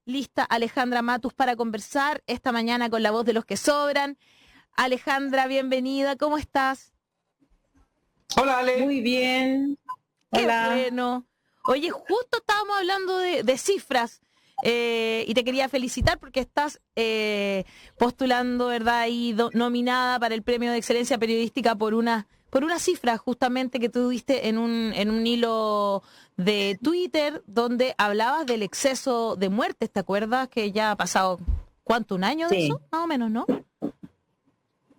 lista Alejandra Matus para conversar esta mañana con la voz de los que sobran. Alejandra, bienvenida, ¿cómo estás? Hola, Ale. Muy bien. Hola. Qué bueno. Oye, justo estábamos hablando de cifras y te quería felicitar porque estás postulando, ¿verdad? Y nominada para el Premio de Excelencia Periodística por una cifra justamente que tú diste en un hilo de Twitter donde hablabas del exceso de muertes, ¿te acuerdas? Que ya ha pasado, ¿cuánto? ¿Un año de Sí. eso? Más o menos, ¿no?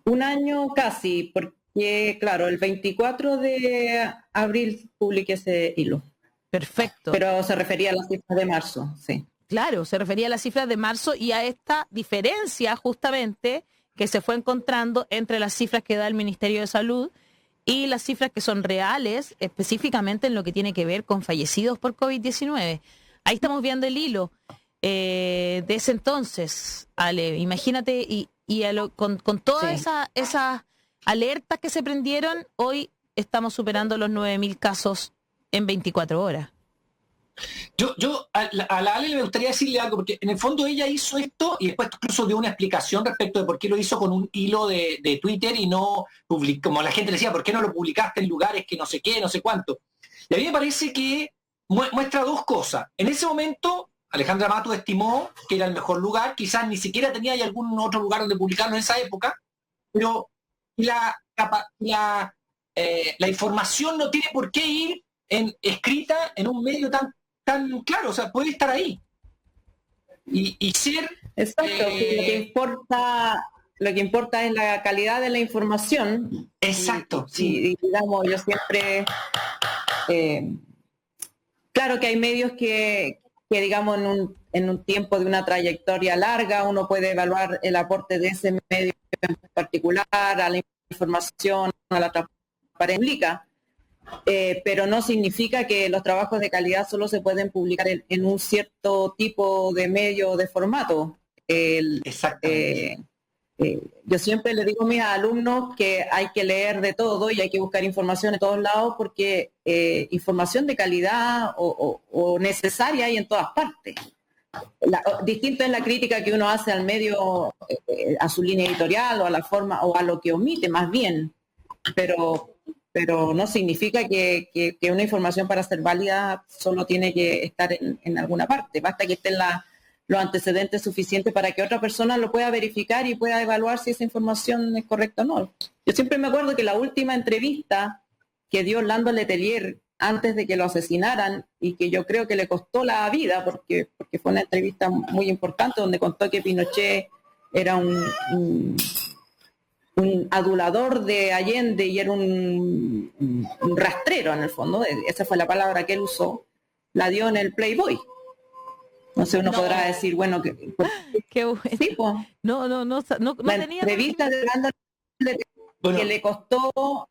Un año casi, porque claro, el 24 de abril publiqué ese hilo. Perfecto. Pero se refería a las cifras de marzo, sí. Claro, se refería a las cifras de marzo y a esta diferencia justamente que se fue encontrando entre las cifras que da el Ministerio de Salud y las cifras que son reales, específicamente en lo que tiene que ver con fallecidos por COVID-19. Ahí estamos viendo el hilo de ese entonces, Ale. Imagínate, con todas esas alertas que se prendieron, hoy estamos superando los 9.000 casos en 24 horas. A la Ale me gustaría decirle algo, porque en el fondo ella hizo esto y después incluso dio una explicación respecto de por qué lo hizo con un hilo de Twitter y no publicó, como la gente le decía, ¿por qué no lo publicaste en lugares que no sé qué, no sé cuánto? Y a mí me parece que muestra dos cosas. En ese momento, Alejandra Matus estimó que era el mejor lugar, quizás ni siquiera tenía algún otro lugar donde publicarlo en esa época, pero la información no tiene por qué ir escrita en un medio tan claro, o sea, puede estar ahí y ser... Exacto, lo que importa es la calidad de la información. Exacto, y digamos, yo siempre... claro que hay medios que digamos, en un tiempo de una trayectoria larga, uno puede evaluar el aporte de ese medio en particular a la información, a la transparencia. Pero no significa que los trabajos de calidad solo se pueden publicar en un cierto tipo de medio o de formato. Yo siempre le digo a mis alumnos que hay que leer de todo y hay que buscar información en todos lados porque información de calidad o necesaria hay en todas partes. Distinto es la crítica que uno hace al medio, a su línea editorial o a la forma o a lo que omite más bien, pero no significa que una información para ser válida solo tiene que estar en alguna parte. Basta que estén los antecedentes suficientes para que otra persona lo pueda verificar y pueda evaluar si esa información es correcta o no. Yo siempre me acuerdo que la última entrevista que dio Orlando Letelier antes de que lo asesinaran y que yo creo que le costó la vida porque fue una entrevista muy importante donde contó que Pinochet era un adulador de Allende y era un rastrero en el fondo, esa fue la palabra que él usó, la dio en el Playboy. No sé, uno podrá decir, bueno, qué bueno. Sí, pues. No la tenía entrevista de Orlando que le costó,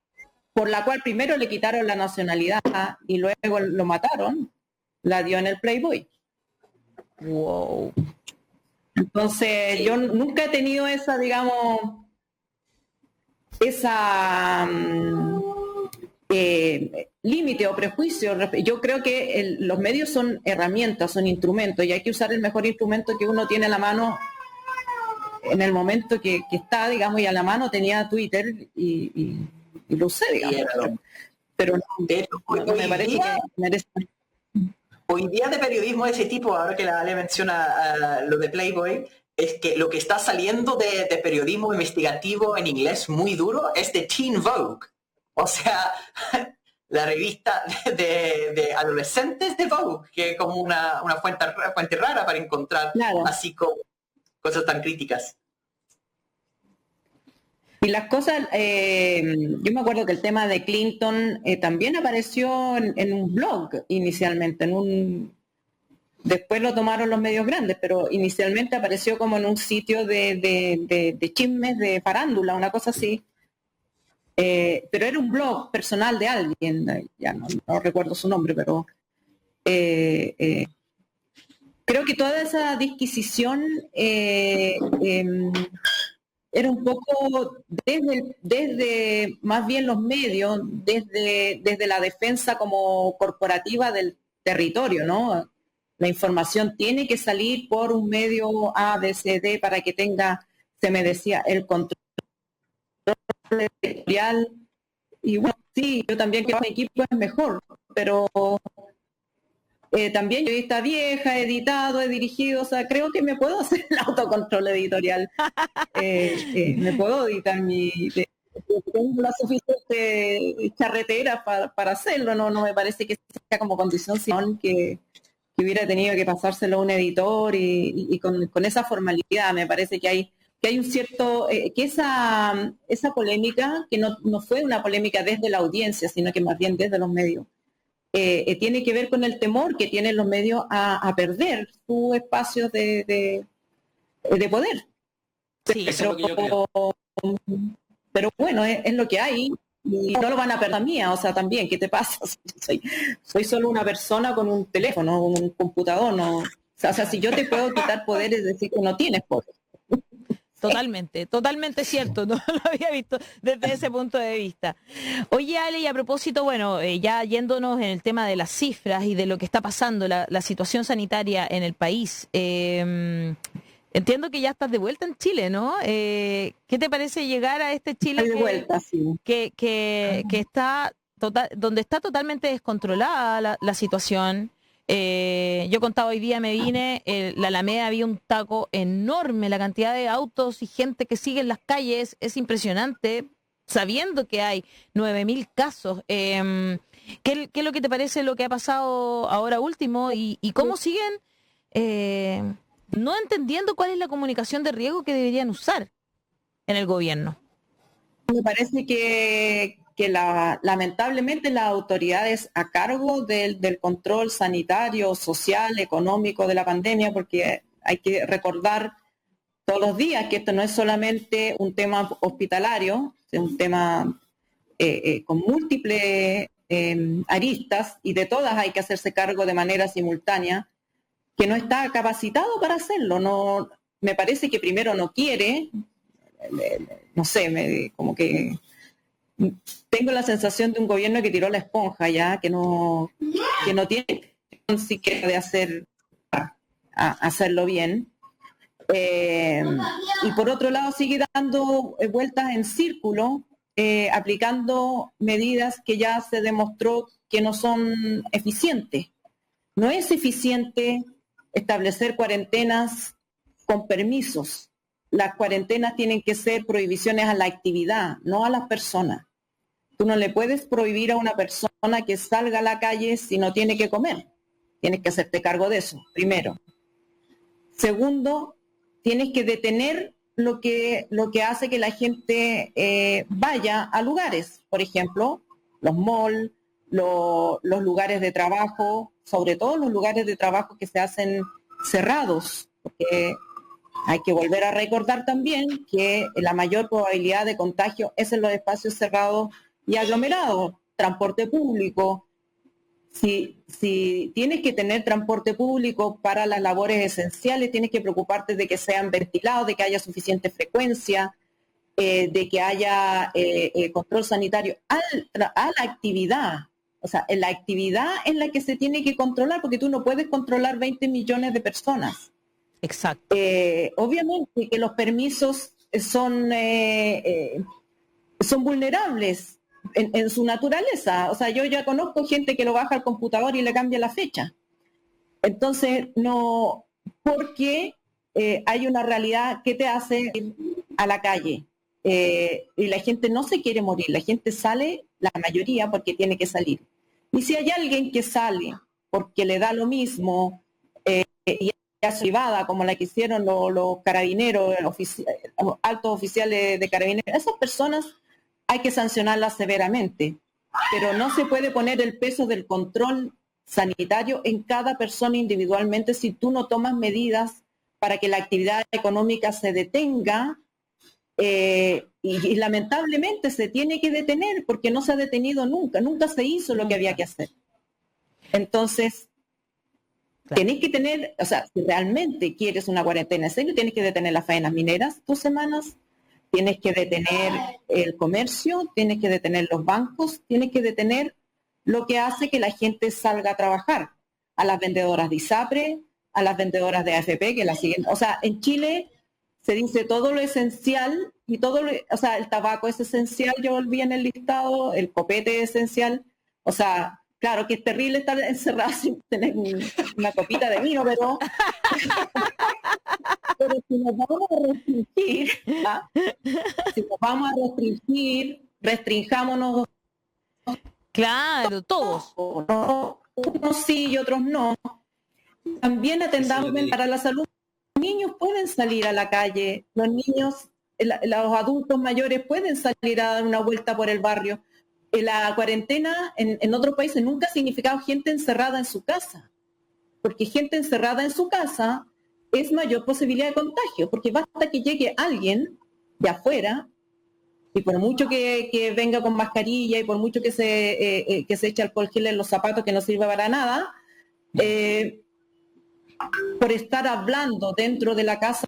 por la cual primero le quitaron la nacionalidad y luego lo mataron, la dio en el Playboy. Wow. Entonces, yo nunca he tenido esa, digamos, límite o prejuicio. Yo creo que los medios son herramientas, son instrumentos y hay que usar el mejor instrumento que uno tiene a la mano en el momento que está, digamos, y a la mano tenía Twitter y lo usé, digamos. Pero no me parece que merece. Hoy día de periodismo de ese tipo, ahora que la Ale menciona lo de Playboy, es que lo que está saliendo de periodismo investigativo en inglés muy duro es de Teen Vogue. O sea, la revista de adolescentes de Vogue, que es como una fuente rara para encontrar así como cosas tan críticas. Y las cosas, yo me acuerdo que el tema de Clinton también apareció en un blog inicialmente, después lo tomaron los medios grandes, pero inicialmente apareció como en un sitio de chismes, de farándula, una cosa así. Pero era un blog personal de alguien, ya no recuerdo su nombre, pero creo que toda esa disquisición era un poco desde más bien los medios, desde la defensa como corporativa del territorio, ¿no? La información tiene que salir por un medio A, B, C, D para que tenga, se me decía, el control editorial. Y bueno, sí, yo también creo que mi equipo es mejor, pero también yo está vieja, he editado, he dirigido, o sea, creo que me puedo hacer el autocontrol editorial. Me puedo editar tengo la suficiente charretera para hacerlo, no me parece que sea como condición, sino que hubiera tenido que pasárselo a un editor y con esa formalidad. Me parece que hay un cierto, que esa polémica, que no fue una polémica desde la audiencia, sino que más bien desde los medios, tiene que ver con el temor que tienen los medios a perder su espacio de poder. Sí, eso es lo que yo creo. Pero bueno, es lo que hay y no lo van a perder mía, o sea, también, ¿qué te pasa? Soy solo una persona con un teléfono, un computador, no. O sea, si yo te puedo quitar poder, es decir que no tienes poder. Totalmente cierto, no lo había visto desde ese punto de vista. Oye, Ale, y a propósito, bueno, ya yéndonos en el tema de las cifras y de lo que está pasando, la situación sanitaria en el país, entiendo que ya estás de vuelta en Chile, ¿no? ¿Qué te parece llegar a este Chile Estoy de vuelta, sí. que está donde está totalmente descontrolada la situación? Yo contaba hoy día, me vine, la Alameda había un taco enorme, la cantidad de autos y gente que sigue en las calles es impresionante, sabiendo que hay 9.000 casos. ¿Qué es lo que te parece lo que ha pasado ahora último y cómo siguen no entendiendo cuál es la comunicación de riesgo que deberían usar en el gobierno? Me parece que lamentablemente las autoridades a cargo del control sanitario, social, económico de la pandemia, porque hay que recordar todos los días que esto no es solamente un tema hospitalario, es un tema con múltiples aristas y de todas hay que hacerse cargo de manera simultánea, que no está capacitado para hacerlo. No, me parece que primero no quiere, no sé, como que tengo la sensación de un gobierno que tiró la esponja ya, que no tiene ni siquiera de hacerlo bien. Y por otro lado sigue dando vueltas en círculo, aplicando medidas que ya se demostró que no son eficientes. No es eficiente establecer cuarentenas con permisos. Las cuarentenas tienen que ser prohibiciones a la actividad, no a las personas. Tú no le puedes prohibir a una persona que salga a la calle si no tiene que comer. Tienes que hacerte cargo de eso, primero. Segundo, tienes que detener lo que hace que la gente vaya a lugares. Por ejemplo, los malls, los lugares de trabajo, sobre todo los lugares de trabajo que se hacen cerrados, porque hay que volver a recordar también que la mayor probabilidad de contagio es en los espacios cerrados y aglomerados. Transporte público. Si tienes que tener transporte público para las labores esenciales, tienes que preocuparte de que sean ventilados, de que haya suficiente frecuencia, de que haya control sanitario a la actividad. O sea, en la actividad en la que se tiene que controlar, porque tú no puedes controlar 20 millones de personas. Exacto. Obviamente que los permisos son vulnerables en su naturaleza. O sea, yo ya conozco gente que lo baja al computador y le cambia la fecha. Entonces, no, porque hay una realidad que te hace ir a la calle. Y la gente no se quiere morir, la gente sale, la mayoría, porque tiene que salir. Y si hay alguien que sale porque le da lo mismo, y es privada, como la que hicieron los carabineros, los altos oficiales de carabineros, esas personas hay que sancionarlas severamente, pero no se puede poner el peso del control sanitario en cada persona individualmente si tú no tomas medidas para que la actividad económica se detenga. Y lamentablemente se tiene que detener porque no se ha detenido nunca se hizo lo que había que hacer. Entonces, claro, tenés que tener, o sea, si realmente quieres una cuarentena en serio, tienes que detener las faenas mineras 2 semanas, tienes que detener el comercio, tienes que detener los bancos, tienes que detener lo que hace que la gente salga a trabajar. a las vendedoras de ISAPRE, a las vendedoras de AFP que la siguen. O sea, en Chile se dice todo lo esencial y o sea, el tabaco es esencial, yo volví en el listado, el copete es esencial. O sea, claro que es terrible estar encerrado sin tener una copita de vino, pero si nos vamos a restringir, ¿ah? Si nos vamos a restringir, restrinjámonos. Claro, todos. No, unos sí y otros no. También atendamos para la salud. Los niños pueden salir a la calle, los niños, los adultos mayores pueden salir a dar una vuelta por el barrio. La cuarentena en otros países nunca ha significado gente encerrada en su casa, porque gente encerrada en su casa es mayor posibilidad de contagio, porque basta que llegue alguien de afuera, y por mucho que venga con mascarilla y por mucho que se eche alcohol gel en los zapatos que no sirve para nada, por estar hablando dentro de la casa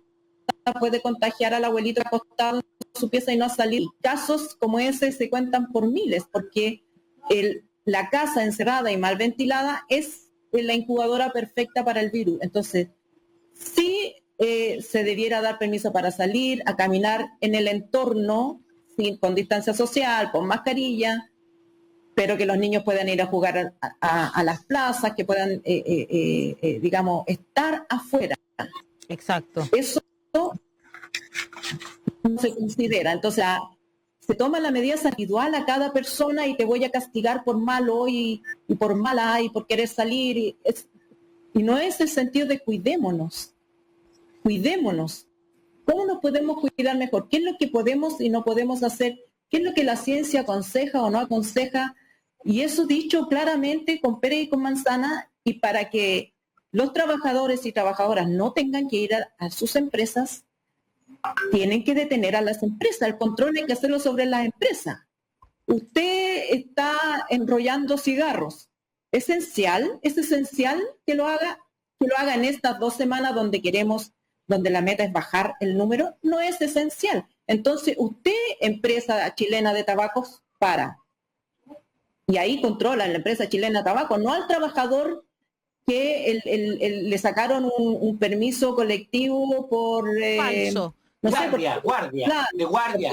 puede contagiar al abuelito acostado en su pieza y no salir. Casos como ese se cuentan por miles, porque la casa encerrada y mal ventilada es la incubadora perfecta para el virus. Entonces, sí se debiera dar permiso para salir, a caminar en el entorno, con distancia social, con mascarilla, pero que los niños puedan ir a jugar a las plazas, que puedan, digamos, estar afuera. Exacto. Eso no se considera. Entonces, se toma la medida individual a cada persona y te voy a castigar por malo y por mala y por querer salir. Y no es el sentido de cuidémonos. Cuidémonos. ¿Cómo nos podemos cuidar mejor? ¿Qué es lo que podemos y no podemos hacer? ¿Qué es lo que la ciencia aconseja o no aconseja? Y eso dicho claramente con pera y con manzana, y para que los trabajadores y trabajadoras no tengan que ir a sus empresas, tienen que detener a las empresas. El control hay que hacerlo sobre las empresas. Usted está enrollando cigarros. ¿Es esencial que lo haga en estas 2 semanas donde la meta es bajar el número? No es esencial. Entonces, usted, empresa chilena de tabacos, para. Y ahí controla la empresa chilena de tabaco, no al trabajador que le sacaron un permiso colectivo por... Falso. No guardia, sé, guardia, claro, de guardia.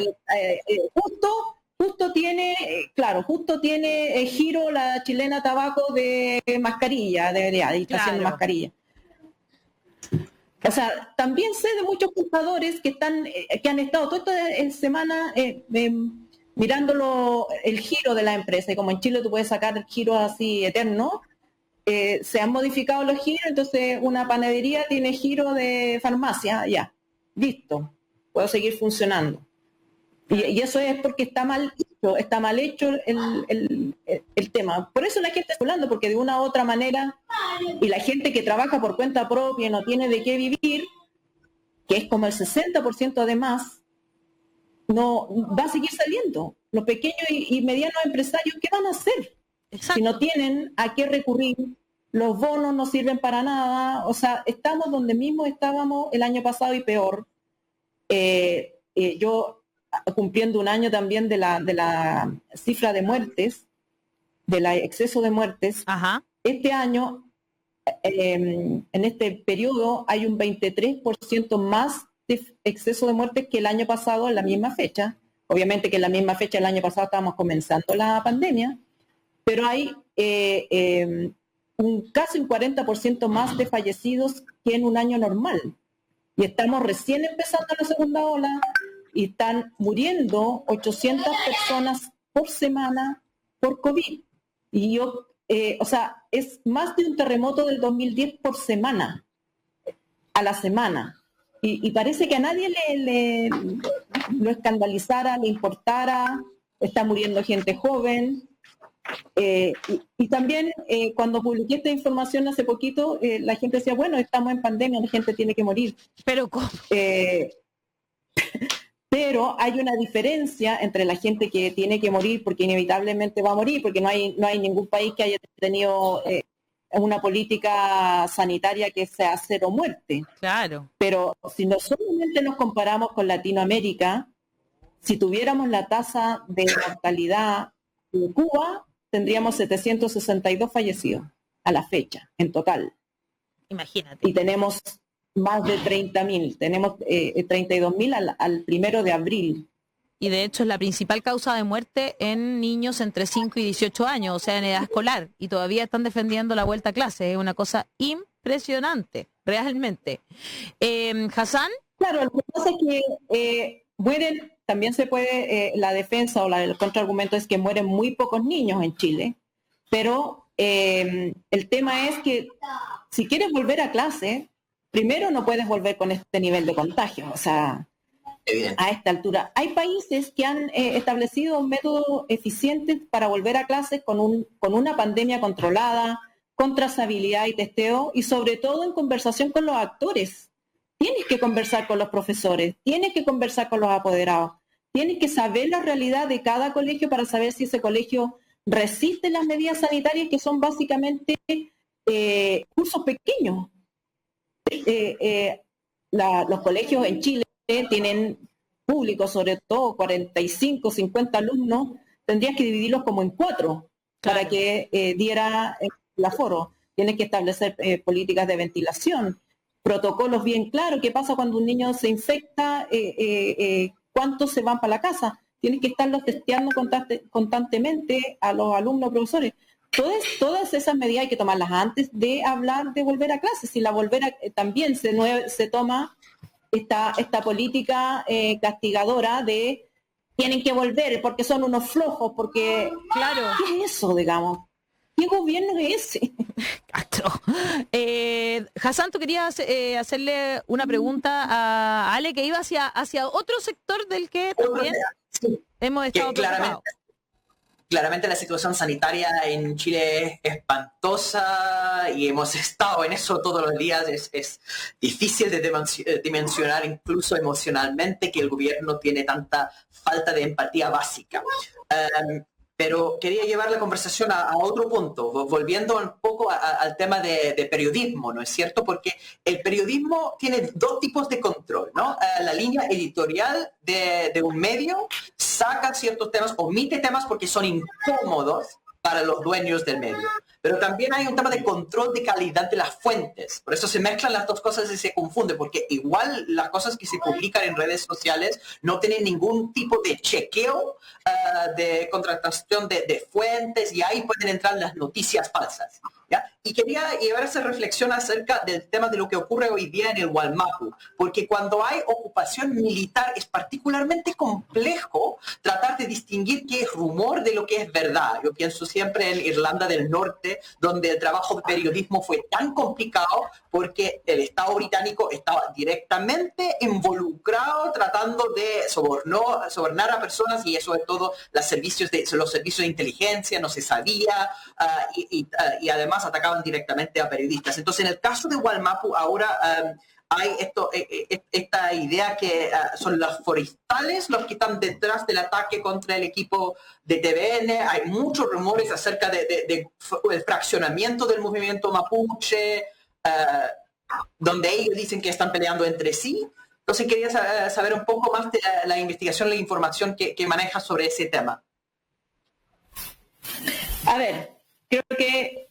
Justo tiene giro la chilena tabaco de mascarilla, debería, y está haciendo mascarilla. O sea, también sé de muchos compradores que han estado toda esta semana mirando el giro de la empresa, y como en Chile tú puedes sacar el giro así eterno, se han modificado los giros, entonces una panadería tiene giro de farmacia, ya, listo, puedo seguir funcionando. Y eso es porque está mal hecho el tema. Por eso la gente está hablando, porque de una u otra manera, y la gente que trabaja por cuenta propia no tiene de qué vivir, que es como el 60% además, no va a seguir saliendo. Los pequeños y medianos empresarios, ¿qué van a hacer? Exacto. Si no tienen a qué recurrir? Los bonos no sirven para nada. O sea, estamos donde mismo estábamos el año pasado y peor. Yo cumpliendo un año también de la cifra de muertes, del exceso de muertes. Ajá. Este año, en este periodo, hay un 23% más de exceso de muertes que el año pasado en la misma fecha. Obviamente que en la misma fecha el año pasado estábamos comenzando la pandemia, pero hay casi un 40% más de fallecidos que en un año normal. Y estamos recién empezando la segunda ola y están muriendo 800 personas por semana por COVID. Y o sea, es más de un terremoto del 2010 por semana, a la semana. Y parece que a nadie lo escandalizara, le importara. Está muriendo gente joven. Y también cuando publiqué esta información hace poquito, la gente decía, bueno, estamos en pandemia, la gente tiene que morir. Pero ¿cómo? Pero hay una diferencia entre la gente que tiene que morir porque inevitablemente va a morir, porque no hay ningún país que haya tenido una política sanitaria que sea cero muerte. Claro. Pero si no solamente nos comparamos con Latinoamérica, si tuviéramos la tasa de mortalidad de Cuba, tendríamos 762 fallecidos. a la fecha, en total. Imagínate. Y tenemos más de 30.000, tenemos 32.000 al 1 de abril. Y de hecho es la principal causa de muerte en niños entre 5 y 18 años, o sea, en edad escolar, y todavía están defendiendo la vuelta a clase. Es una cosa impresionante, realmente. Hassan. Claro, lo que pasa es que mueren, también se puede, la defensa o el contraargumento es que mueren muy pocos niños en Chile, pero el tema es que si quieres volver a clase, primero no puedes volver con este nivel de contagio, o sea, a esta altura. Hay países que han establecido métodos eficientes para volver a clases con una pandemia controlada, con trazabilidad y testeo, y sobre todo en conversación con los actores. Tienes que conversar con los profesores, tienes que conversar con los apoderados, tienes que saber la realidad de cada colegio para saber si ese colegio resiste las medidas sanitarias, que son básicamente cursos pequeños. Los colegios en Chile tienen público, sobre todo 45, 50 alumnos, tendrías que dividirlos como en 4 para que diera el aforo. Tienes que establecer políticas de ventilación, protocolos bien claros. ¿Qué pasa cuando un niño se infecta? ¿Cuántos se van para la casa? Tienes que estarlos testeando constantemente a los alumnos, profesores. Todas esas medidas hay que tomarlas antes de hablar de volver a clases. Si también se toma esta política castigadora de tienen que volver porque son unos flojos, porque claro. ¿Qué es eso, digamos? ¿Qué gobierno es ese? Castro. Hassan, tú querías hacerle una pregunta a Ale, que iba hacia otro sector del que también hemos estado preocupados. Claramente la situación sanitaria en Chile es espantosa y hemos estado en eso todos los días. Es difícil de dimensionar incluso emocionalmente que el gobierno tiene tanta falta de empatía básica. Pero quería llevar la conversación a otro punto, volviendo un poco al tema de periodismo, ¿no es cierto? Porque el periodismo tiene 2 tipos de control, ¿no? La línea editorial de un medio saca ciertos temas, omite temas porque son incómodos para los dueños del medio. Pero también hay un tema de control de calidad de las fuentes. Por eso se mezclan las 2 cosas y se confunden, porque igual las cosas que se publican en redes sociales no tienen ningún tipo de chequeo de contratación de fuentes, y ahí pueden entrar las noticias falsas, ¿ya? Y quería llevar esa reflexión acerca del tema de lo que ocurre hoy día en el Waimapu, porque cuando hay ocupación militar es particularmente complejo tratar de distinguir qué es rumor de lo que es verdad. Yo pienso siempre en Irlanda del Norte, donde el trabajo de periodismo fue tan complicado porque el Estado británico estaba directamente involucrado tratando de sobornar a personas, y eso es todo los servicios de inteligencia, no se sabía, y además atacaban directamente a periodistas. Entonces, en el caso de Waimapu ahora hay esta idea que son los forestales los que están detrás del ataque contra el equipo de TVN. Hay muchos rumores acerca del fraccionamiento del movimiento mapuche, donde ellos dicen que están peleando entre sí. Entonces quería saber un poco más de la investigación, la información que maneja sobre ese tema. A ver, creo que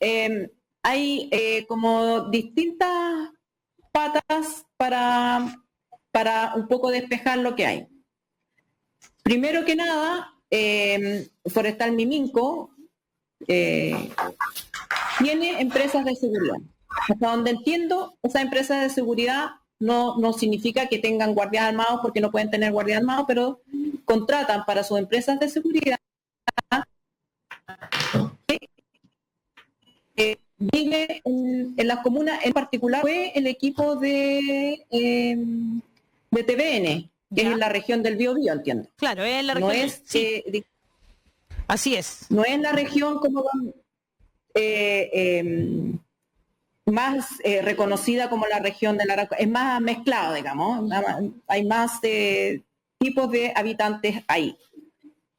hay como distintas patas para un poco despejar lo que hay. Primero que nada, Forestal Miminco tiene empresas de seguridad. Hasta donde entiendo, esas empresas de seguridad no significa que tengan guardias armados, porque no pueden tener guardias armados, pero contratan para sus empresas de seguridad vive en las comunas. En particular fue el equipo de TVN, que es en la región del Biobío, entiendo. Claro, es en la región. No es, sí. Así es. No es la región como más reconocida como la región de la... Es más mezclado, digamos. Hay más tipos de habitantes ahí.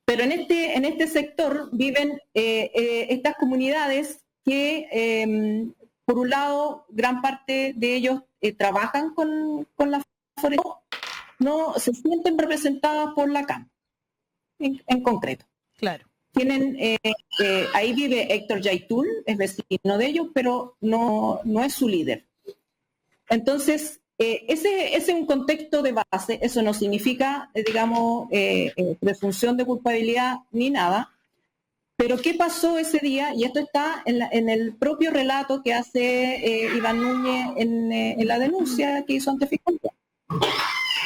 Pero en este sector viven estas comunidades que, por un lado, gran parte de ellos trabajan con la foresta, no se sienten representadas por la CAM, en concreto. Claro. tienen, ahí vive Héctor Yaitul, es vecino de ellos, pero no es su líder. Entonces, ese es un contexto de base, eso no significa, digamos, presunción de culpabilidad ni nada, pero ¿qué pasó ese día? Y esto está en el propio relato que hace Iván Núñez en la denuncia que hizo ante Fiscalía.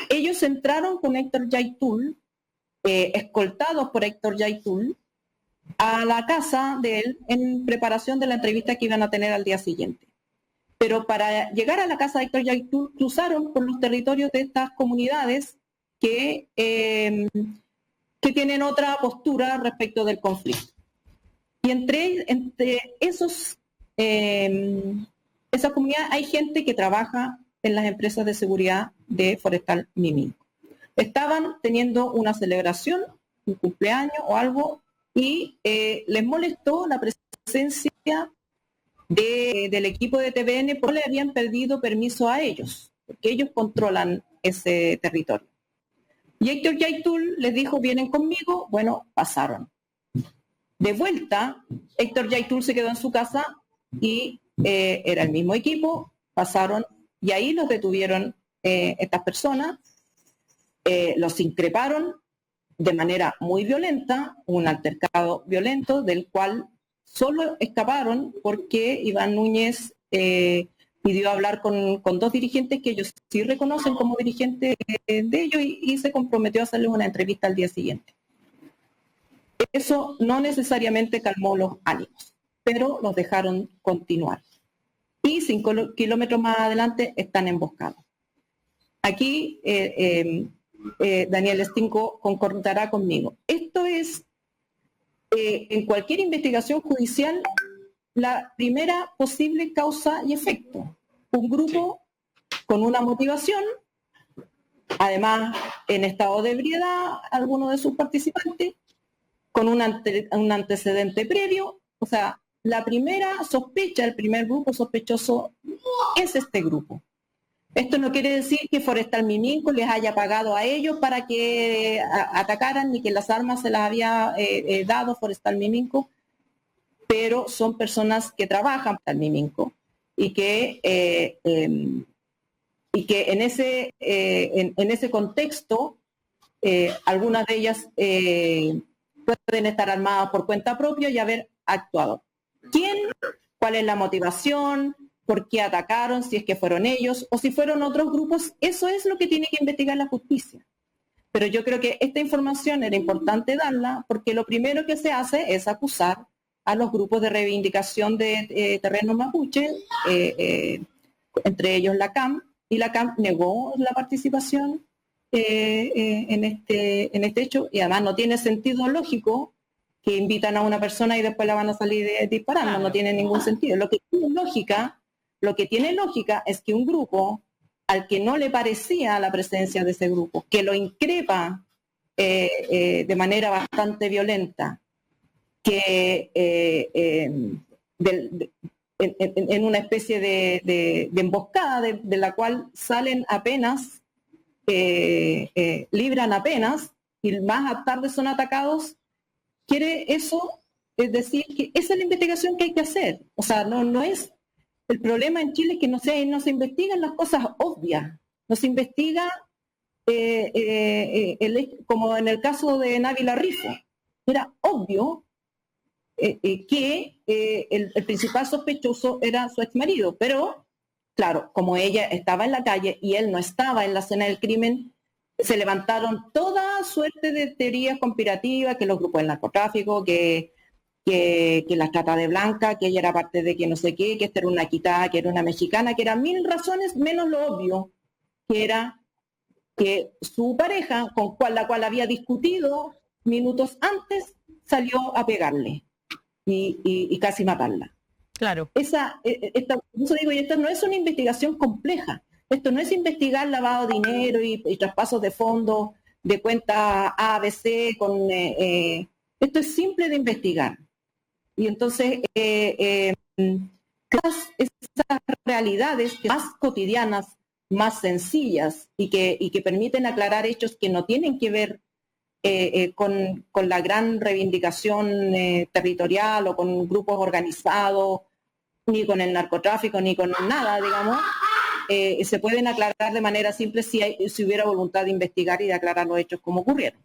Ellos entraron con Héctor Yaitul, escoltados por Héctor Yaitul, a la casa de él en preparación de la entrevista que iban a tener al día siguiente. Pero para llegar a la casa de Héctor Yaitul cruzaron por los territorios de estas comunidades que tienen otra postura respecto del conflicto. Y entre esas comunidades hay gente que trabaja en las empresas de seguridad de Forestal Miminco. Estaban teniendo una celebración, un cumpleaños o algo, y les molestó la presencia del equipo de TVN porque le habían pedido permiso a ellos, porque ellos controlan ese territorio. Y Héctor Yaitul les dijo, vienen conmigo, bueno, pasaron. De vuelta, Héctor Yaitul se quedó en su casa y era el mismo equipo, pasaron y ahí los detuvieron estas personas, los increparon de manera muy violenta, un altercado violento del cual solo escaparon porque Iván Núñez pidió hablar con dos dirigentes que ellos sí reconocen como dirigentes de ellos y se comprometió a hacerles una entrevista al día siguiente. Eso no necesariamente calmó los ánimos, pero los dejaron continuar. Y 5 kilómetros más adelante están emboscados. Aquí Daniel Stinco concordará conmigo. Esto es, en cualquier investigación judicial, la primera posible causa y efecto. Un grupo con una motivación, además en estado de ebriedad, alguno de sus participantes, con un antecedente previo, o sea, la primera sospecha, el primer grupo sospechoso es este grupo. Esto no quiere decir que Forestal Miminco les haya pagado a ellos para que atacaran ni que las armas se las había dado Forestal Miminco, pero son personas que trabajan para el Miminco y que en ese contexto algunas de ellas pueden estar armadas por cuenta propia y haber actuado. ¿Quién? ¿Cuál es la motivación? ¿Por qué atacaron? Si es que fueron ellos o si fueron otros grupos. Eso es lo que tiene que investigar la justicia. Pero yo creo que esta información era importante darla porque lo primero que se hace es acusar a los grupos de reivindicación de terrenos mapuche, entre ellos la CAM, y la CAM negó la participación en este hecho, y además no tiene sentido lógico que invitan a una persona y después la van a salir disparando, no tiene ningún sentido. Lo que tiene lógica es que un grupo al que no le parecía la presencia de ese grupo, que lo increpa de manera bastante violenta, que en una especie de emboscada de la cual salen apenas, libran apenas y más tarde son atacados, quiere eso es decir que esa es la investigación que hay que hacer. O sea, no es el problema en Chile, es que no se investigan las cosas obvias, no se investiga como en el caso de Návila Rifo. Era obvio que el principal sospechoso era su exmarido, pero claro, como ella estaba en la calle y él no estaba en la escena del crimen, se levantaron toda suerte de teorías conspirativas, que los grupos del narcotráfico, que la trata de blanca, que ella era parte de que no sé qué, que esta era una quitada, que era una mexicana, que eran 1000 razones menos lo obvio, que era que su pareja, con la cual había discutido minutos antes, salió a pegarle y casi matarla. Claro. Eso digo, y esto no es una investigación compleja. Esto no es investigar lavado de dinero y traspasos de fondos de cuenta A, B, C. Esto es simple de investigar. Y entonces, esas realidades más cotidianas, más sencillas y que permiten aclarar hechos que no tienen que ver con la gran reivindicación territorial o con grupos organizados, ni con el narcotráfico, ni con nada, digamos. Se pueden aclarar de manera simple si hubiera voluntad de investigar y de aclarar los hechos como ocurrieron.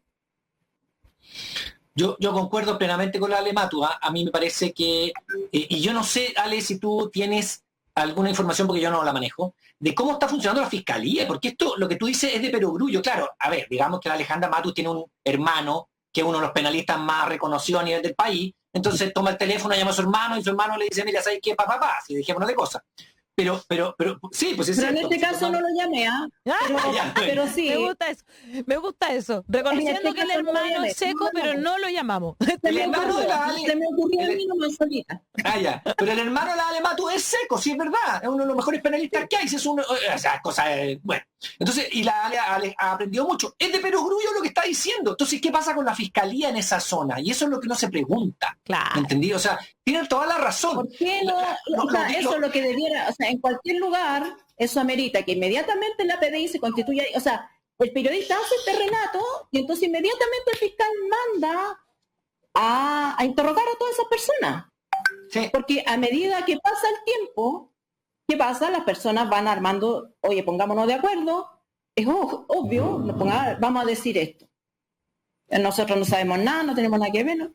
Yo concuerdo plenamente con la Ale Matu. A mí me parece que, y yo no sé, Ale, si tú tienes alguna información, porque yo no la manejo, de cómo está funcionando la fiscalía, porque esto, lo que tú dices, es de perogrullo. Claro, a ver, digamos que la Alejandra Matus tiene un hermano que es uno de los penalistas más reconocidos a nivel del país, entonces toma el teléfono, llama a su hermano, y su hermano le dice, mira, ¿sabes qué? Papá, si dejémonos de cosas. Pero, sí, pues es Pero en cierto. este caso no lo llamé, pero sí. Me gusta eso. Reconociendo este que el caso no lo hermano llamé, es seco, pero no lo llamamos. Se me ocurrió a mí nomás solita. Pero el hermano de la Ale Matu es seco, sí es verdad. Es uno de los mejores penalistas que hay. Es uno, o sea, cosas, bueno. Entonces, y la Ale ha aprendido mucho. Es de perogrullo lo que está diciendo. Entonces, ¿qué pasa con la fiscalía en esa zona? Y eso es lo que no se pregunta. Claro. ¿Entendí? O sea, tienen toda la razón. ¿Por qué no? Eso es lo que debiera, o sea, en cualquier lugar, eso amerita que inmediatamente la PDI se constituya, o sea, el periodista hace este relato y entonces inmediatamente el fiscal manda a interrogar a todas esas personas. Sí. Porque a medida que pasa el tiempo, ¿qué pasa? Las personas van armando, oye, pongámonos de acuerdo, es obvio, vamos a decir esto. Nosotros no sabemos nada, no tenemos nada que ver, ¿no?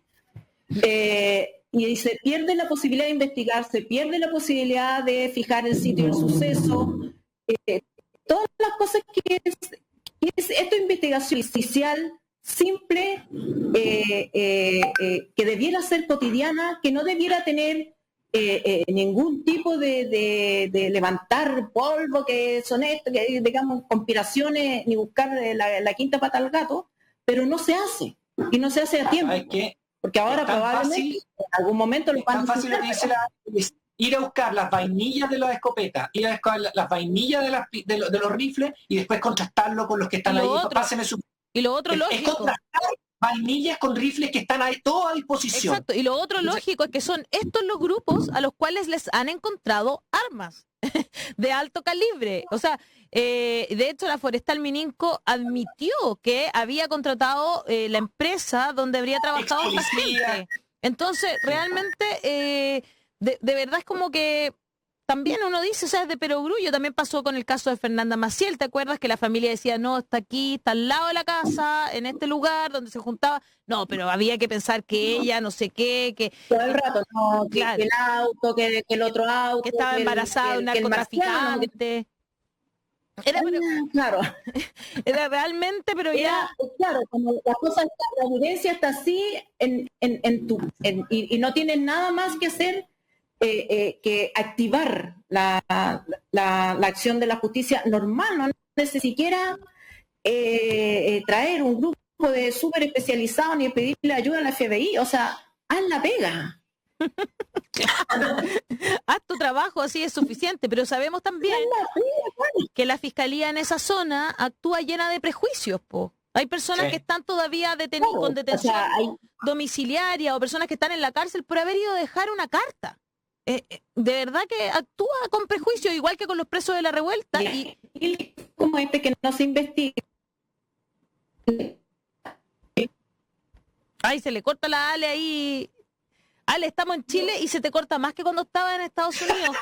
Y se pierde la posibilidad de investigar, se pierde la posibilidad de fijar el sitio del suceso, todas las cosas que es esto es investigación judicial simple, que debiera ser cotidiana, que no debiera tener ningún tipo de levantar polvo, que son esto, que digamos conspiraciones, ni buscar la quinta pata al gato, pero no se hace, y no se hace a tiempo. Porque ahora probablemente en algún momento lo van a fácil lo que dice ir a buscar las vainillas de las escopetas, ir a buscar las vainillas de los rifles y después contrastarlo con los que están ahí. Y lo otro lógico. Es contrastar vainillas con rifles que están ahí todo a disposición. Exacto. Y lo otro lógico es que son estos los grupos a los cuales les han encontrado armas de alto calibre. O sea, de hecho la Forestal Mininco admitió que había contratado la empresa donde habría trabajado esta gente. Entonces, realmente, de verdad es como que también uno dice, o sea, es de perogrullo. También pasó con el caso de Fernanda Maciel, ¿te acuerdas? Que la familia decía, no, está aquí, está al lado de la casa, en este lugar donde se juntaba. No, pero había que pensar que ella, no sé qué, que... Todo el rato, no, claro, que el auto, que el otro auto... Que estaba embarazada de un narcotraficante. Claro. Era realmente, pero ya... Claro, como la cosa, la evidencia está así y no tienes nada más que hacer que activar la acción de la justicia normal, no necesitas siquiera traer un grupo de súper especializados ni pedirle ayuda a la FBI, o sea, haz la pega. Haz tu trabajo, así es suficiente, pero sabemos también que la fiscalía en esa zona actúa llena de prejuicios, po. Hay personas que están todavía con detención domiciliaria o personas que están en la cárcel por haber ido a dejar una carta. De verdad que actúa con prejuicio, igual que con los presos de la revuelta. Y como que no se investiga. Ay, se le corta la Ale ahí. Ale, estamos en Chile y se te corta más que cuando estaba en Estados Unidos.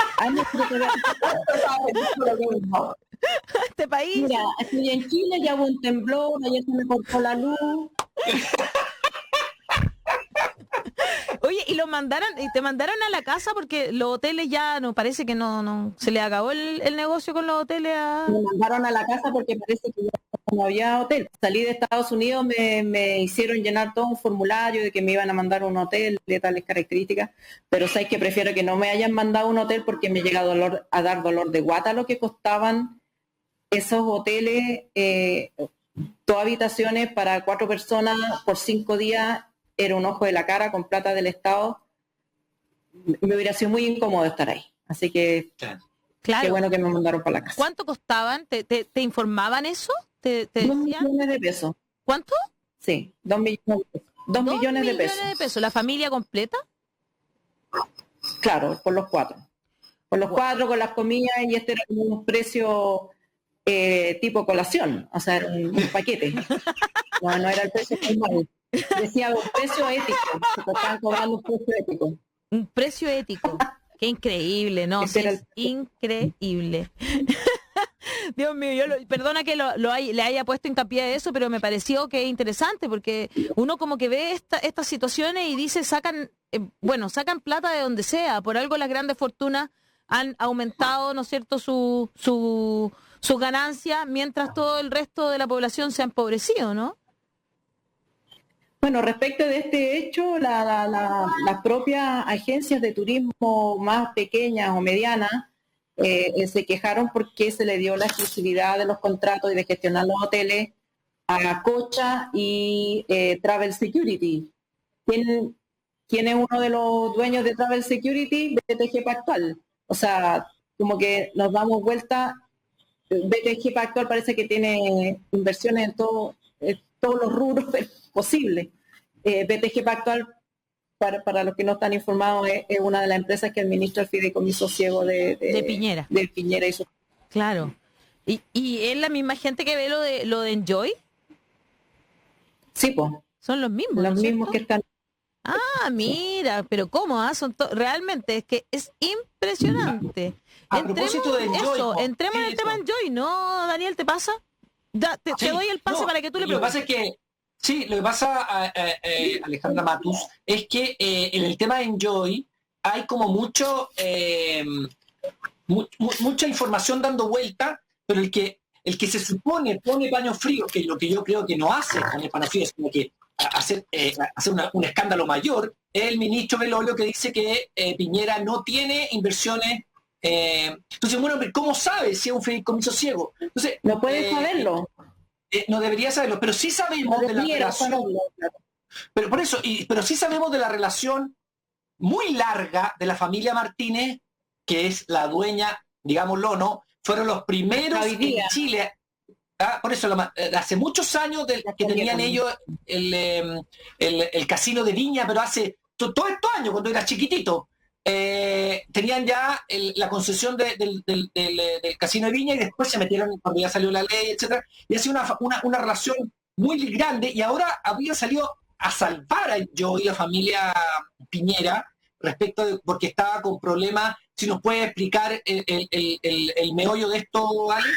Este país. Mira, estoy en Chile, ya hubo un temblor, ayer se me cortó la luz. Oye, y te mandaron a la casa porque los hoteles ya no, parece que no se le acabó el negocio con los hoteles. Me mandaron a la casa porque parece que ya no había hotel. Salí de Estados Unidos, me hicieron llenar todo un formulario de que me iban a mandar un hotel de tales características, pero sabes que prefiero que no me hayan mandado un hotel porque me llega a dar dolor de guata lo que costaban esos hoteles, 2 habitaciones para 4 personas por 5 días. Era un ojo de la cara con plata del Estado. Me hubiera sido muy incómodo estar ahí. Así que claro. Qué bueno que me mandaron para la casa. ¿Cuánto costaban? ¿Te informaban eso? ¿Te 2 millones de pesos. ¿Cuánto? Sí, 2 millones de pesos. 2 millones de pesos. De pesos. ¿La familia completa? Claro, por los 4. Por los 4, con las comidas, y este era un precio tipo colación, o sea, era un paquete. No era el precio normal. Decía un precio ético, se estaban cobrando un precio ético. Un precio ético. Qué increíble, ¿no? Sí, es increíble. Dios mío, perdona que le haya puesto hincapié a eso, pero me pareció que es interesante porque uno como que ve estas situaciones y dice, sacan plata de donde sea. Por algo las grandes fortunas han aumentado, ¿no es cierto?, sus ganancias, mientras todo el resto de la población se ha empobrecido, ¿no? Bueno, respecto de este hecho, las propias agencias de turismo más pequeñas o medianas se quejaron porque se le dio la exclusividad de los contratos y de gestionar los hoteles a Cocha y Travel Security. ¿Quién es uno de los dueños de Travel Security? BTG Pactual. O sea, como que nos damos vuelta. BTG Pactual parece que tiene inversiones en todos los rubros posibles. BTG Pactual, para los que no están informados, es una de las empresas que administra el fideicomiso ciego de Piñera. De Piñera y su... Claro. ¿Y es la misma gente que ve lo de Enjoy? Sí, pues. Son los mismos. Los mismos que están... Ah, mira, pero ¿cómo? Realmente es que es impresionante. A propósito de Enjoy, entremos en el tema Enjoy, ¿no, Daniel? ¿Te pasa? Te doy el pase para que tú le preguntes. Lo que pasa es que lo que pasa, Alejandra Matus, es que en el tema de Enjoy hay como mucha información dando vuelta, pero el que se supone pone paños fríos, que es lo que yo creo que no hace poner paños fríos, sino que hacer un escándalo mayor, es el ministro Belolio, que dice que Piñera no tiene inversiones. Entonces, bueno, ¿cómo sabe si es un fideicomiso ciego? Entonces, no puede saberlo. No debería saberlo, pero sí sabemos de la relación. Pero por eso, pero sí sabemos de la relación muy larga de la familia Martínez, que es la dueña, digámoslo, ¿no? Fueron los primeros en Chile. Por eso, hace muchos años que tenían ellos el casino de Viña, pero hace todos estos años, cuando era chiquitito. Tenían ya la concesión del casino de Viña, y después se metieron cuando ya salió la ley, etcétera, y ha sido una relación muy grande, y ahora había salido a salvar a yo y la familia Piñera porque estaba con problemas. Si nos puede explicar el meollo de esto, Ale.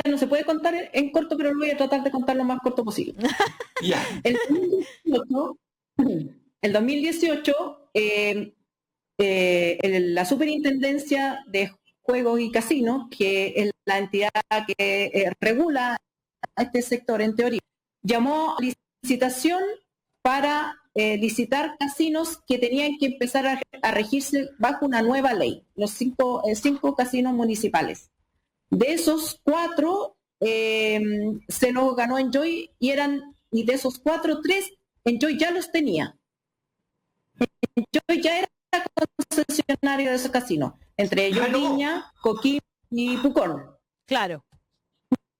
No se puede contar en corto, pero lo voy a tratar de contar lo más corto posible. Yeah. El 2018 la Superintendencia de Juegos y Casinos, que es la entidad que regula a este sector en teoría, llamó a licitación para licitar casinos que tenían que empezar a regirse bajo una nueva ley, los cinco casinos municipales. De esos 4 se los ganó Enjoy, y de esos 4, 3 Enjoy ya los tenía. Enjoy ya era concesionario de esos casinos, entre ellos Viña, Coquimbo y Pucón. Claro.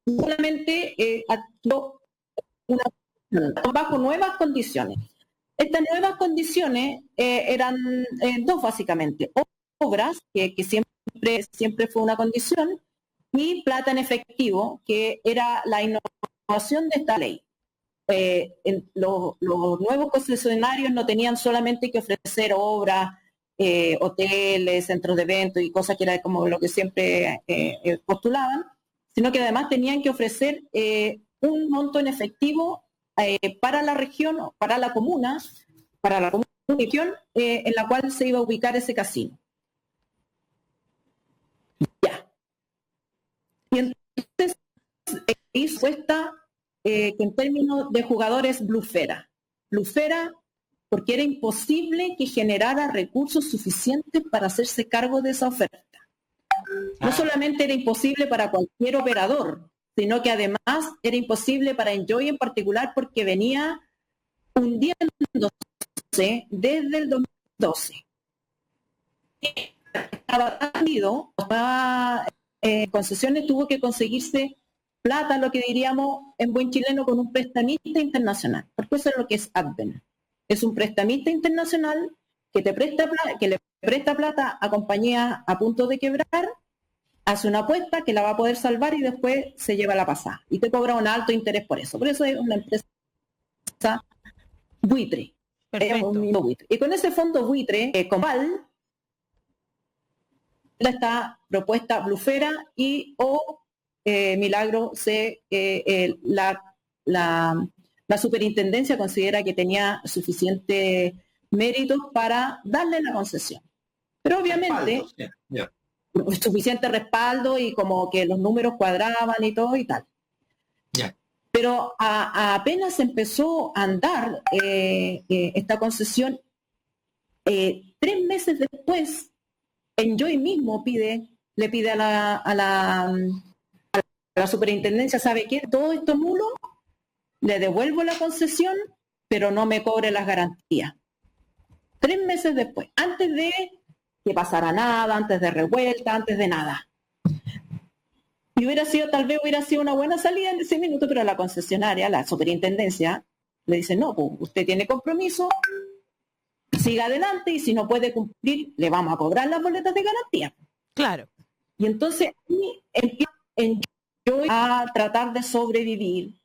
Solamente actuó bajo nuevas condiciones. Estas nuevas condiciones eran 2 básicamente: obras, que siempre fue una condición, y plata en efectivo, que era la innovación de esta ley. Los nuevos concesionarios no tenían solamente que ofrecer obras, hoteles, centros de eventos y cosas que era como lo que siempre postulaban, sino que además tenían que ofrecer un monto en efectivo para la región, para la comuna, región en la cual se iba a ubicar ese casino. Y entonces hizo esta que en términos de jugadores blufera porque era imposible que generara recursos suficientes para hacerse cargo de esa oferta. No solamente era imposible para cualquier operador, sino que además era imposible para Enjoy en particular, porque venía hundiéndose desde el 2012. Estaba hundido, concesiones, tuvo que conseguirse plata, lo que diríamos en buen chileno, con un prestamista internacional, porque eso es lo que es Advent. Es un prestamista internacional que le presta plata a compañías a punto de quebrar, hace una apuesta que la va a poder salvar y después se lleva la pasada. Y te cobra un alto interés por eso. Por eso es una empresa buitre. Es un mismo buitre. Y con ese fondo buitre, Comal, esta propuesta blufera y Milagro la superintendencia considera que tenía suficiente méritos para darle la concesión. Pero obviamente suficiente respaldo y como que los números cuadraban y todo y tal. Pero apenas empezó a andar esta concesión, 3 meses después, Enjoy mismo le pide a la superintendencia, ¿sabe qué? Todo esto es nulo, le devuelvo la concesión, pero no me cobre las garantías. 3 meses después, antes de que pasara nada, antes de revuelta, antes de nada. Y tal vez hubiera sido una buena salida en ese minuto, pero la concesionaria, la superintendencia, le dice, no, pues usted tiene compromiso, siga adelante y si no puede cumplir, le vamos a cobrar las boletas de garantía. Claro. Y entonces empieza Enjoy a tratar de sobrevivir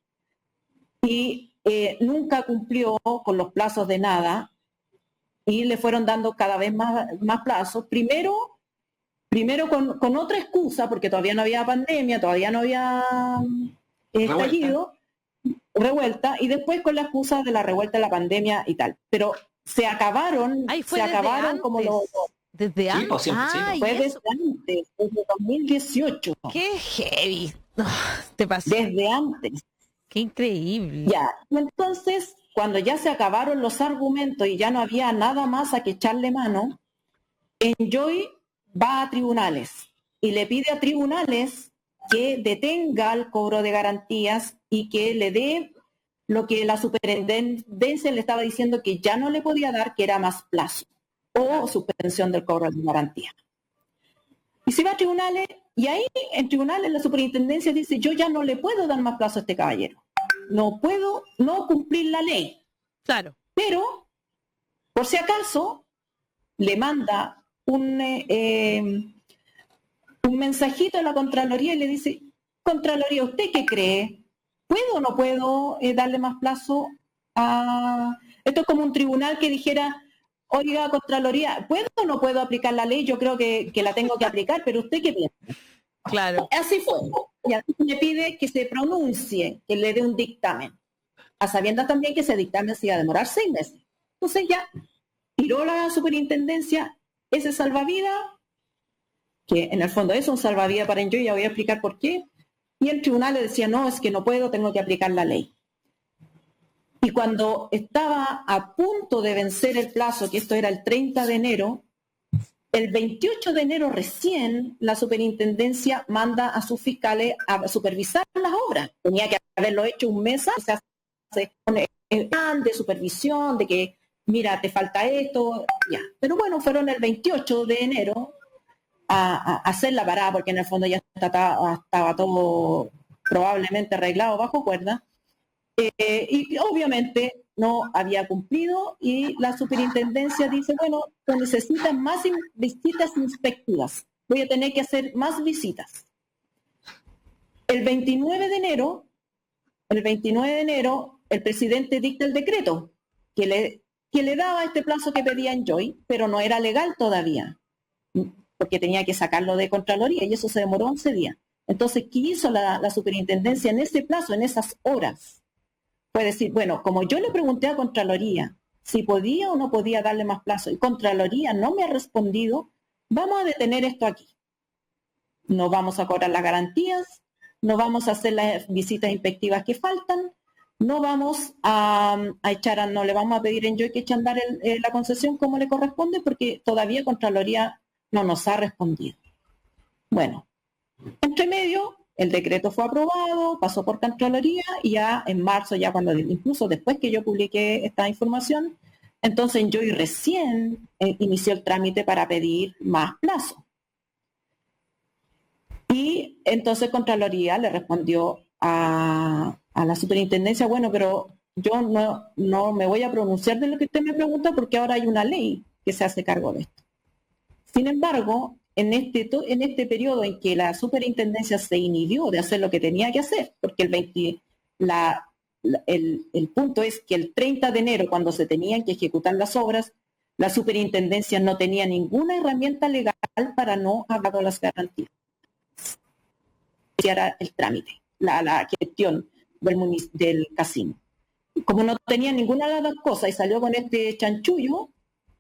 y nunca cumplió con los plazos de nada y le fueron dando cada vez más plazos. Primero con otra excusa, porque todavía no había pandemia, todavía no había estallido, revuelta, y después con la excusa de la revuelta de la pandemia y tal. Pero se acabaron como los... Desde antes. Fue desde antes, desde 2018. Qué heavy. Te pasó. Desde antes. Qué increíble. Ya, entonces, cuando ya se acabaron los argumentos y ya no había nada más a que echarle mano, Enjoy va a tribunales y le pide a tribunales que detenga el cobro de garantías y que le dé lo que la superintendencia le estaba diciendo que ya no le podía dar, que era más plazo o suspensión del cobro de garantía. Y se va a tribunales y ahí en tribunales la superintendencia dice, yo ya no le puedo dar más plazo a este caballero. No puedo no cumplir la ley. Claro. Pero, por si acaso, le manda un mensajito a la Contraloría y le dice, Contraloría, ¿usted qué cree? ¿Puedo o no puedo darle más plazo a...? Esto es como un tribunal que dijera, oiga, Contraloría, ¿puedo o no puedo aplicar la ley? Yo creo que la tengo que aplicar, pero ¿usted qué piensa? Claro. Así fue. Y así le pide que se pronuncie, que le dé un dictamen, a sabiendas también que ese dictamen se iba a demorar 6 meses. Entonces ya tiró la superintendencia ese salvavidas, que en el fondo es un salvavidas para Enjoy, ya voy a explicar por qué, y el tribunal le decía, no, es que no puedo, tengo que aplicar la ley. Y cuando estaba a punto de vencer el plazo, que esto era el 30 de enero, el 28 de enero recién la superintendencia manda a sus fiscales a supervisar las obras. Tenía que haberlo hecho un mes antes, se hace el plan de supervisión, de que, mira, te falta esto, ya. Pero bueno, fueron el 28 de enero a hacer la parada, porque en el fondo ya estaba todo probablemente arreglado bajo cuerda. Y obviamente no había cumplido y la superintendencia dice, bueno, se necesitan más visitas inspectivas, voy a tener que hacer más visitas. El 29 de enero, el presidente dicta el decreto que le daba este plazo que pedía Enjoy, pero no era legal todavía, porque tenía que sacarlo de Contraloría y eso se demoró 11 días. Entonces, ¿qué hizo la superintendencia en ese plazo, en esas horas? Puede decir, bueno, como yo le pregunté a Contraloría si podía o no podía darle más plazo y Contraloría no me ha respondido, vamos a detener esto aquí. No vamos a cobrar las garantías, no vamos a hacer las visitas inspectivas que faltan, no vamos no le vamos a pedir a Enjoy que eche a andar la concesión como le corresponde porque todavía Contraloría no nos ha respondido. Bueno, entre medio, el decreto fue aprobado, pasó por Contraloría y ya en marzo, ya cuando incluso después que yo publiqué esta información, entonces Enjoy recién inició el trámite para pedir más plazo. Y entonces Contraloría le respondió a la superintendencia, bueno, pero yo no me voy a pronunciar de lo que usted me pregunta porque ahora hay una ley que se hace cargo de esto. Sin embargo, en este periodo en que la superintendencia se inhibió de hacer lo que tenía que hacer, porque el punto es que el 30 de enero, cuando se tenían que ejecutar las obras, la superintendencia no tenía ninguna herramienta legal para no hablar con las garantías. Era el trámite, la gestión del casino. Como no tenía ninguna de las dos cosas y salió con este chanchullo,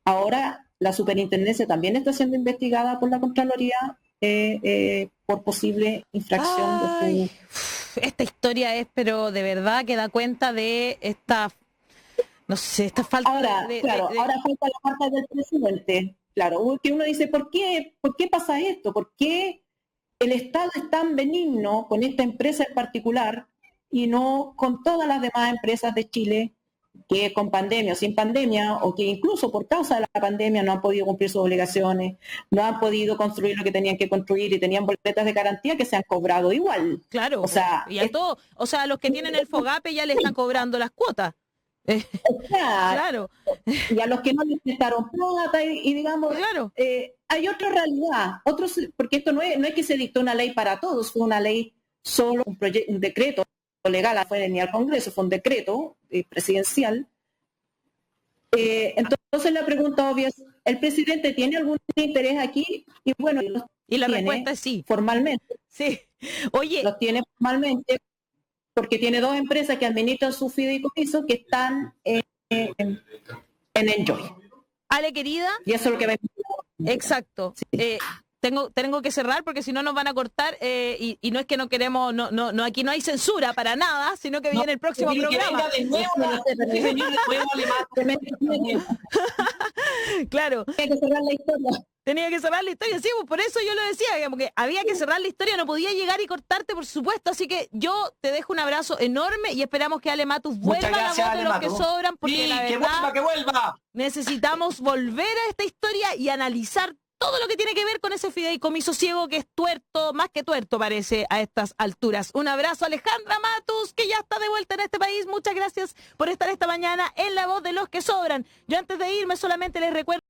ahora la superintendencia también está siendo investigada por la Contraloría por posible infracción. Esta historia es, pero de verdad que da cuenta de esta, no sé, esta falta ahora, ahora falta la parte del presidente. Claro, que uno dice, ¿por qué pasa esto? ¿Por qué el Estado es tan benigno con esta empresa en particular y no con todas las demás empresas de Chile que con pandemia o sin pandemia, o que incluso por causa de la pandemia no han podido cumplir sus obligaciones, no han podido construir lo que tenían que construir y tenían boletas de garantía que se han cobrado igual? Claro, a los que tienen el FOGAPE ya le están cobrando las cuotas. Claro. Y a los que no les prestaron plata y digamos, claro. Hay otra realidad, porque esto no es que se dictó una ley para todos, fue una ley solo, un decreto legal, no fue ni al Congreso, fue un decreto presidencial. Entonces la pregunta obvia es, ¿el presidente tiene algún interés aquí? Y bueno, la respuesta es sí. Formalmente. Sí. Oye. Los tiene formalmente porque tiene dos empresas que administran su fideicomiso que están en Enjoy. Ale, querida. Y eso es lo que va a... Exacto. Sí. Tengo que cerrar porque si no nos van a cortar y no es que no queremos, no aquí no hay censura para nada, sino que viene el próximo programa. Claro. Tenía que cerrar la historia. Tenía que cerrar la historia, sí, pues por eso yo lo decía, porque había que cerrar la historia, no podía llegar y cortarte, por supuesto, así que yo te dejo un abrazo enorme y esperamos que Ale Matus vuelva a la voz de los que sobran, porque sí, la verdad que vuelva. Necesitamos volver a esta historia y analizar todo lo que tiene que ver con ese fideicomiso ciego que es tuerto, más que tuerto parece a estas alturas. Un abrazo a Alejandra Matus, que ya está de vuelta en este país. Muchas gracias por estar esta mañana en La Voz de los que Sobran. Yo antes de irme solamente les recuerdo